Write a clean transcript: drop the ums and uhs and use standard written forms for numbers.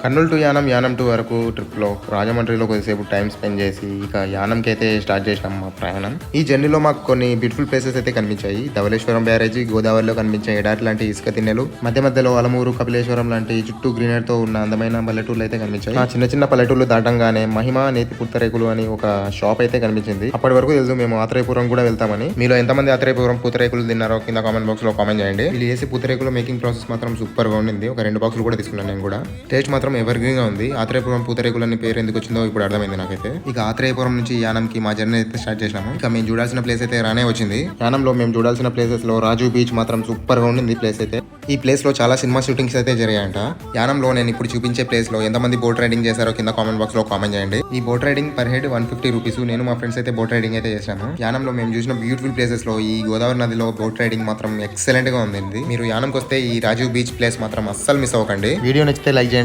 Kurnool to Yanam, Yanam to వరకు ట్రిప్లో రాజమండ్రిలో కొద్దిసేపు టైం స్పెండ్ చేసి ఇక యానంకి అయితే స్టార్ట్ చేసినాం మా ప్రయాణం. ఈ జర్నీలో మాకు కొన్ని బ్యూటిఫుల్ ప్లేసెస్ అయితే కనిపించాయి. ధవళేశ్వరం బ్యారేజీ, గోదావరిలో కనిపించే ఎడారి లాంటి ఇసుక తిన్నెలు, మధ్య మధ్యలో అలమూరు, కపిలేశ్వరం లాంటి చుట్టూ గ్రీనరీ తో ఉన్న అందమైన పల్లెటూర్లు అయితే కనిపించాయి. ఆ చిన్న చిన్న పల్లెటూర్లు దాటంగానే మహిమ నేతి పూతరేకులు అని ఒక షాప్ అయితే కనిపించింది. అప్పటి వరకు తెలుసు మేము ఆత్రేయపురం కూడా వెళ్తామని. మీలో ఎంతమంది ఆత్రేయపురం పూతరేకులు తిన్నారో కింద కామెంట్ బాక్స్ లో కామెంట్ చేయండి. వీళ్ళు చేసే పూతరేకుల మేకింగ్ ప్రాసెస్ మాత్రం సూపర్ గా ఉండింది. ఒక 2 బాక్సులు కూడా తీసుకున్నాను నేను కూడా. టేస్ట్ మాత్రం ఎవర్ గ్రీన్ గా ఉంది. ఆత్రేయపురం పూతరేకులు అని పేరు ఎందుకు వచ్చిందో ఇప్పుడు అర్థమైంది నాకైతే. ఇక ఆత్రేయపురం నుంచి యానంకి మా జర్నీ అయితే స్టార్ట్ చేసినాము. ఇక మేము చూడాల్సిన ప్లేస్ అయితే రానే వచ్చింది. యానంలో మేము చూడాల్సిన ప్లేసెస్ లో రాజు బీచ్ మాత్రం సూపర్ గా ఉండింది ప్లేస్ అయితే. ఈ ప్లేస్ లో చాలా సినిమా షూటింగ్స్ అయితే జరిగాయంట. యానంలో నేను ఇప్పుడు చూపించే ప్లేస్ లో ఎంతమంది బోట్ రైడింగ్ చేశారో కింద కామెంట్ బాక్స్ లో కామెంట్ చేయండి. ఈ boat riding per head 150 rupees. నేను మా ఫ్రెండ్స్ అయితే బోట్ రైడింగ్ అయితే చేశాను. యానంలో మేము చూసిన బ్యూటిఫుల్ ప్లేసెస్ లో ఈ గోదావరి నదిలో బోట్ రైడింగ్ మాత్రం ఎక్సలెంట్ గా ఉంది. మీరు యానంకి వస్తే ఈ రాజు బీచ్ ప్లేస్ మాత్రం అస్సలు మిస్ అవ్వకండి. వీడియో నచ్చితే లైక్ చేయండి.